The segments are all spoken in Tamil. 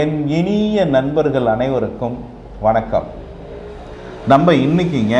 என் இனிய நண்பர்கள் அனைவருக்கும் வணக்கம். நம்ம இன்னைக்குங்க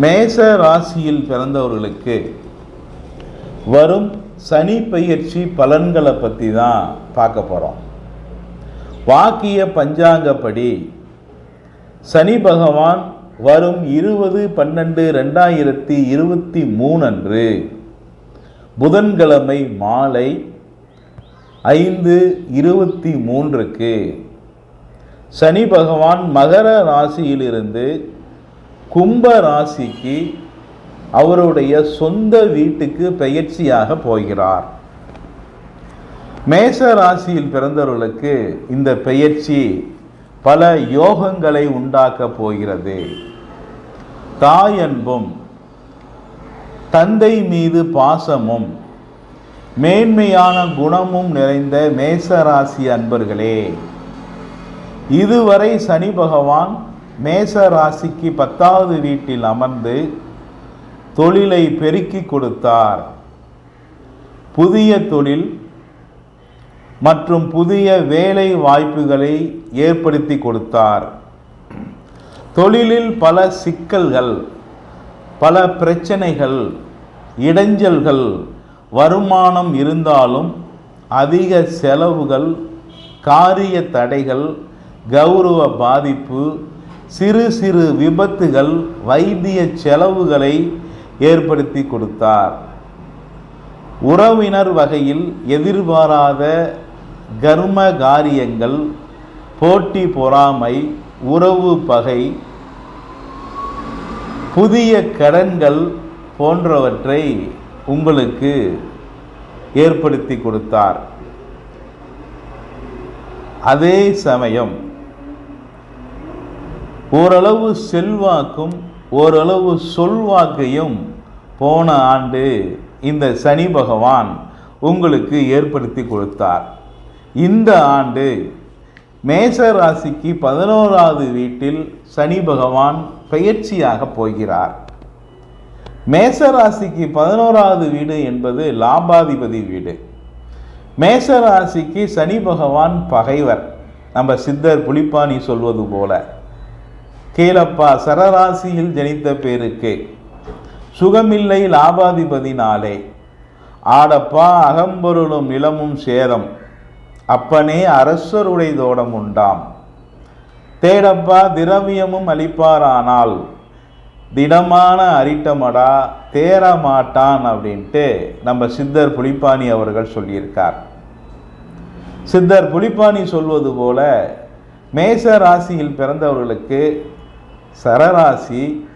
மேச ராசியில் பிறந்தவர்களுக்கு வரும் சனி பெயர்ச்சி பலன்களை பற்றி தான் பார்க்க போகிறோம். வாக்கிய பஞ்சாங்கப்படி சனி பகவான் வரும் 20/12/2023 அன்று புதன்கிழமை மாலை 5:23க்கு சனி பகவான் மகர ராசியிலிருந்து கும்ப ராசிக்கு அவருடைய சொந்த வீட்டுக்கு பெயர்ச்சியாக போகிறார். மேச ராசியில் பிறந்தவர்களுக்கு இந்த பெயர்ச்சி பல யோகங்களை உண்டாக்க போகிறது. தாய் அன்பும் தந்தை மீது பாசமும் மேன்மையான குணமும் நிறைந்த மேசராசி அன்பர்களே, இதுவரை சனி பகவான் மேச ராசிக்கு 10வது வீட்டில் அமர்ந்து தொழிலை பெருக்கி கொடுத்தார். புதிய தொழில் மற்றும் புதிய வேலை வாய்ப்புகளை ஏற்படுத்தி கொடுத்தார். தொழிலில் பல சிக்கல்கள், பல பிரச்சனைகள், இடைஞ்சல்கள், வருமானம் இருந்தாலும் அதிக செலவுகள், காரிய தடைகள், கௌரவ பாதிப்பு, சிறு சிறு விபத்துகள், வைத்திய செலவுகளை ஏற்படுத்தி கொடுத்தார். உறவினர் வகையில் எதிர்பாராத கர்ம காரியங்கள், போட்டி பொறாமை, உறவு பகை, புதிய கடன்கள் போன்றவற்றை உங்களுக்கு ஏற்படுத்தி கொடுத்தார். அதே சமயம் ஓரளவு செல்வாக்கும் ஓரளவு சொல்வாக்கையும் போன ஆண்டு இந்த சனி பகவான் உங்களுக்கு ஏற்படுத்தி கொடுத்தார். இந்த ஆண்டு மேச ராசிக்கு 11வது வீட்டில் சனி பகவான் பெயர்ச்சியாக போகிறார். மேச ராசிக்கு 11வது வீடு என்பது லாபாதிபதி வீடு. மேச ராசிக்கு சனி பகவான் பகைவர். நம்ம சித்தர் புலிப்பாணி சொல்வது போல, கேளப்பா சரராசியில் ஜனித்த பேருக்கு சுகமில்லை லாபாதிபதினாலே, ஆடப்பா அகம்பொருளும் நிலமும் சேதம், அப்பனே அரசருடைய தோடம் உண்டாம், தேடப்பா திரவியமும் அளிப்பாரானால் திடமான அரிட்டமடா தேரமாட்டான் அப்படின்ட்டு நம்ம சித்தர் புலிப்பாணி அவர்கள் சொல்லியிருக்கார். சித்தர் புலிப்பாணி சொல்வது போல மேச ராசியில் பிறந்தவர்களுக்கு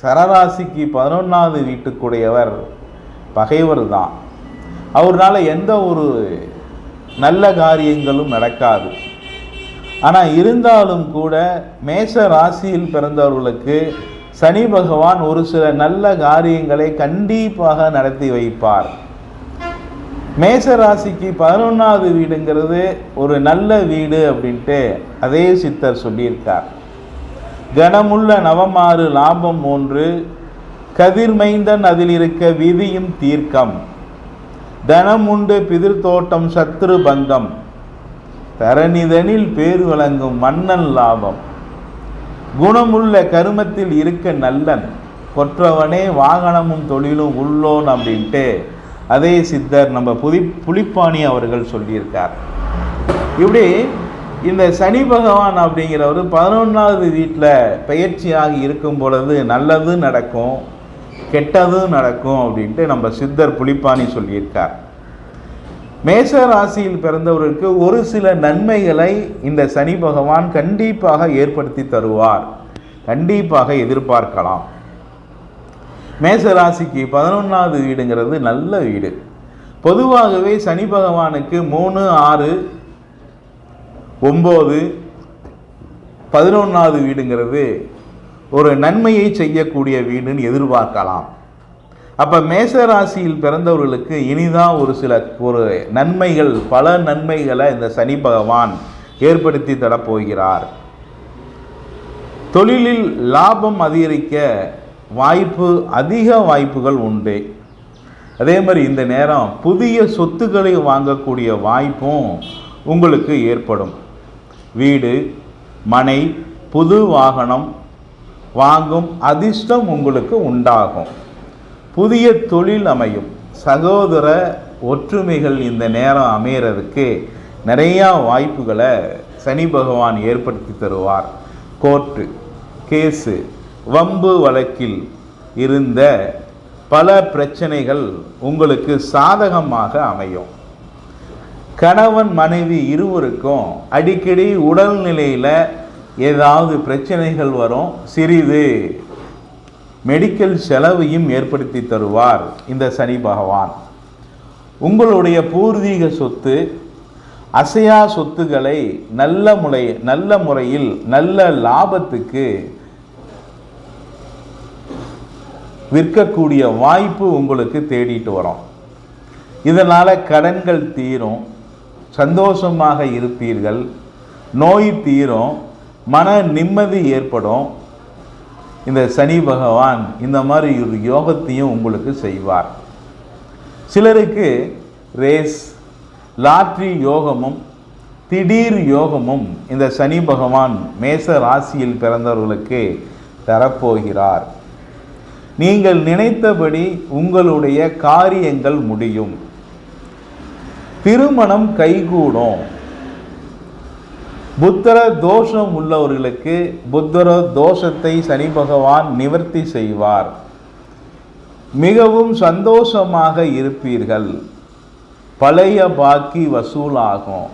சரராசிக்கு 11வது வீட்டுக்குடையவர் பகைவர் தான். அவர்னால எந்த ஒரு நல்ல காரியங்களும் நடக்காது. ஆனால் இருந்தாலும் கூட மேச ராசியில் பிறந்தவர்களுக்கு சனி பகவான் ஒரு சில நல்ல காரியங்களை கண்டிப்பாக நடத்தி வைப்பார். மேச ராசிக்கு 11வது வீடுங்கிறது ஒரு நல்ல வீடு அப்படின்ட்டு அதே சித்தர் சொல்லியிருக்கார். கனமுள்ள நவமாறு லாபம் 3, கதிர்மைந்தன் அதில் இருக்க விதியும் தீர்க்கம், தனமுண்டு பிதிர் தோட்டம் சத்ரு பந்தம், தரணிதனில் பேர் வழங்கும் மன்னன் லாபம், குணமுள்ள கருமத்தில் இருக்க நல்லன், கொற்றவனே வாகனமும் தொழிலும் உள்ளோன் அப்படின்ட்டு அதே சித்தர் நம்ம புலிப்பாணி அவர்கள் சொல்லியிருக்கார். இப்படி இந்த சனி பகவான் அப்படிங்கிறவர் 11வது வீட்டில் பெயர்ச்சியாக இருக்கும் பொழுது நல்லது நடக்கும், கெட்டதும் நடக்கும் அப்படின்ட்டு நம்ம சித்தர் புலிப்பாணி சொல்லியிருக்கார். மேச ராசியில் பிறந்தவருக்கு ஒரு சில நன்மைகளை இந்த சனி பகவான் கண்டிப்பாக ஏற்படுத்தி தருவார், கண்டிப்பாக எதிர்பார்க்கலாம். மேச ராசிக்கு 11வது வீடுங்கிறது நல்ல வீடு. பொதுவாகவே சனி பகவானுக்கு 3, 6, 9, 11வது வீடுங்கிறது ஒரு நன்மையை செய்யக்கூடிய வீடுன்னு எதிர்பார்க்கலாம். அப்போ மேச ராசியில் பிறந்தவர்களுக்கு இனிதான் ஒரு நன்மைகள், பல நன்மைகளை இந்த சனி பகவான் ஏற்படுத்தி தரப்போகிறார். தொழிலில் லாபம் அதிகரிக்க அதிக வாய்ப்புகள் உண்டு. அதே மாதிரி இந்த நேரம் புதிய சொத்துக்களை வாங்கக்கூடிய வாய்ப்பும் உங்களுக்கு ஏற்படும். வீடு, மனை, புது வாகனம் வாங்கும் அதிர்ஷ்டம் உங்களுக்கு உண்டாகும். புதிய தொழில் அமையும். சகோதர ஒற்றுமைகள் இந்த நேரம் அமையறதுக்கு நிறையா வாய்ப்புகளை சனி பகவான் ஏற்படுத்தி தருவார். கோர்ட்டு கேஸு வம்பு வழக்கில் இருந்த பல பிரச்சனைகள் உங்களுக்கு சாதகமாக அமையும். கணவன் மனைவி இருவருக்கும் அடிக்கடி உடல்நிலையில் ஏதாவது பிரச்சனைகள் வரும். சிறிது மெடிக்கல் செலவையும் ஏற்படுத்தி தருவார் இந்த சனி பகவான். உங்களுடைய பூர்வீக சொத்து, அசையா சொத்துக்களை நல்ல முறையில் நல்ல லாபத்துக்கு விற்கக்கூடிய வாய்ப்பு உங்களுக்கு தேடிட்டு வரும். இதனால் கடன்கள் தீரும், சந்தோஷமாக இருப்பீர்கள், நோய் தீரும், மன நிம்மதி ஏற்படும். இந்த சனி பகவான் இந்த மாதிரி ஒரு யோகத்தையும் உங்களுக்கு செய்வார். சிலருக்கு ரேஸ், லாட்ரி யோகமும் திடீர் யோகமும் இந்த சனி பகவான் மேச ராசியில் பிறந்தவர்களுக்கு தரப்போகிறார். நீங்கள் நினைத்தபடி உங்களுடைய காரியங்கள் முடியும். திருமணம் கைகூடும். புத்தர தோஷம் உள்ளவர்களுக்கு புத்தர தோஷத்தை சனி பகவான் நிவர்த்தி செய்வார். மிகவும் சந்தோஷமாக இருப்பீர்கள். பழைய பாக்கி வசூலாகும்,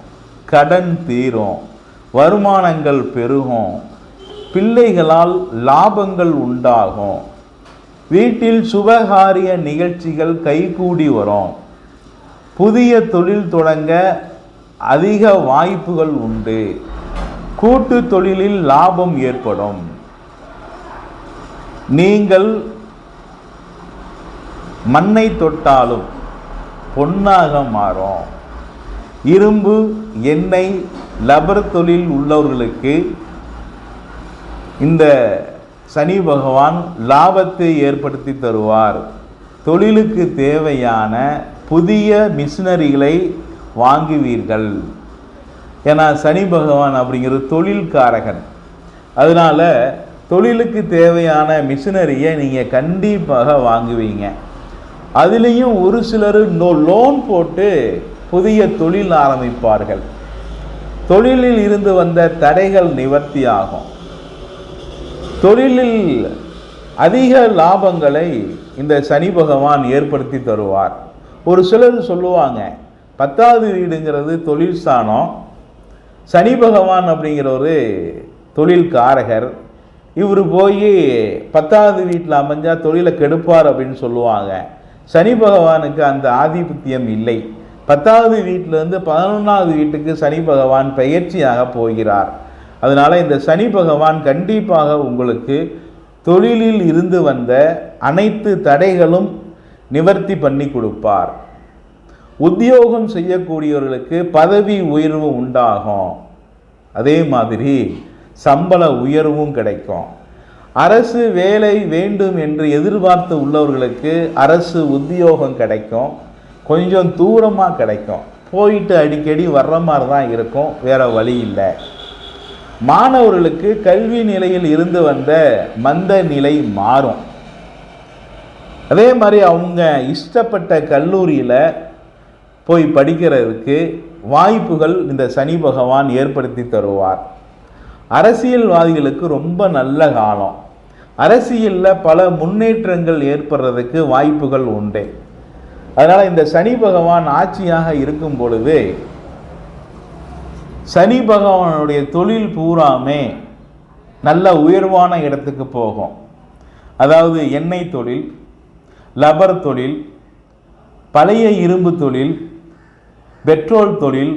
கடன் தீரும், வருமானங்கள் பெருகும், பிள்ளைகளால் லாபங்கள் உண்டாகும், வீட்டில் சுபகாரிய நிகழ்ச்சிகள் கைகூடி வரும், புதிய தொழில் தொடங்க அதிக வாய்ப்புகள் உண்டு, கூட்டு தொழிலில் லாபம் ஏற்படும். நீங்கள் மண்ணை தொட்டாலும் பொன்னாக மாறும். இரும்பு, எண்ணெய், லப்பர் தொழில் உள்ளவர்களுக்கு இந்த சனி பகவான் லாபத்தை ஏற்படுத்தி தருவார். தொழிலுக்கு தேவையான புதிய மிஷினரிகளை வாங்குவீர்கள். ஏன்னா சனி பகவான் அப்படிங்கிறது தொழில்காரகன். அதனால் தொழிலுக்கு தேவையான மிஷினரியை நீங்கள் கண்டிப்பாக வாங்குவீங்க. அதுலேயும் ஒரு சிலர் லோன் போட்டு புதிய தொழில் ஆரம்பிப்பார்கள். தொழிலில் இருந்து வந்த தடைகள் நிவர்த்தி ஆகும். தொழிலில் அதிக லாபங்களை இந்த சனி பகவான் ஏற்படுத்தி தருவார். ஒரு சிலர் சொல்லுவாங்க, 10வது வீடுங்கிறது தொழில் ஸ்தானம், சனி பகவான் அப்படிங்கிற ஒரு தொழில்காரகர், இவர் போய் 10வது வீட்டில் அமைஞ்சால் தொழிலை கெடுப்பார் அப்படின்னு சொல்லுவாங்க. சனி பகவானுக்கு அந்த ஆதிபத்தியம் இல்லை. 10வது வீட்டிலேருந்து 11வது வீட்டுக்கு சனி பகவான் பெயர்ச்சியாக போகிறார். அதனால் இந்த சனி பகவான் கண்டிப்பாக உங்களுக்கு தொழிலில் இருந்து வந்த அனைத்து தடைகளும் நிவர்த்தி பண்ணி கொடுப்பார். உத்தியோகம் செய்யக்கூடியவர்களுக்கு பதவி உயர்வு உண்டாகும். அதே மாதிரி சம்பள உயர்வும் கிடைக்கும். அரசு வேலை வேண்டும் என்று எதிர்பார்த்து உள்ளவர்களுக்கு அரசு உத்தியோகம் கிடைக்கும். கொஞ்சம் தூரமாக கிடைக்கும். போயிட்டு அடிக்கடி வர்ற மாதிரி தான் இருக்கும், வேறு வழி இல்லை. மாணவர்களுக்கு கல்வி நிலையில் இருந்து வந்த மந்த நிலை மாறும். அதே மாதிரி அவங்க இஷ்டப்பட்ட கல்லூரியில் போய் படிக்கிறதுக்கு வாய்ப்புகள் இந்த சனி பகவான் ஏற்படுத்தி தருவார். அரசியல்வாதிகளுக்கு ரொம்ப நல்ல காலம். அரசியலில் பல முன்னேற்றங்கள் ஏற்படுறதுக்கு வாய்ப்புகள் உண்டு. அதனால் இந்த சனி பகவான் ஆட்சியாக இருக்கும் பொழுது சனி பகவானுடைய தொழில் பூராமே நல்ல உயர்வான இடத்துக்கு போகும். அதாவது எண்ணெய் தொழில், லப்பர் தொழில், பழைய இரும்பு தொழில், பெட்ரோல் தொழில்,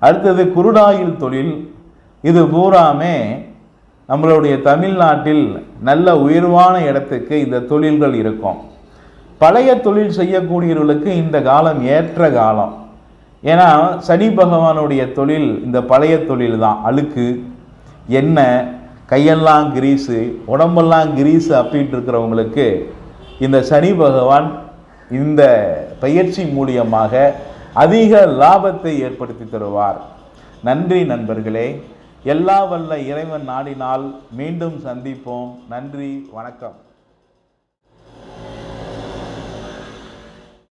அடுத்தது குருடாயில் தொழில், இது பூராமே நம்மளுடைய தமிழ்நாட்டில் நல்ல உயர்வான இடத்துக்கு இந்த தொழில்கள் இருக்கும். பழைய தொழில் செய்யக்கூடியவர்களுக்கு இந்த காலம் ஏற்ற காலம். ஏன்னா சனி பகவானுடைய தொழில் இந்த பழைய தொழில் தான். அழுக்கு, எண்ணெய், கையெல்லாம் கிரீஸு, உடம்பெல்லாம் கிரீஸு அப்பிட்டு இருக்கிறவங்களுக்கு இந்த சனி பகவான் இந்த பயிற்சி மூலியமாக அதிக லாபத்தை ஏற்படுத்தி தருவார். நன்றி நண்பர்களே. எல்லா வல்ல இறைவன் நாடினால் மீண்டும் சந்திப்போம். நன்றி, வணக்கம்.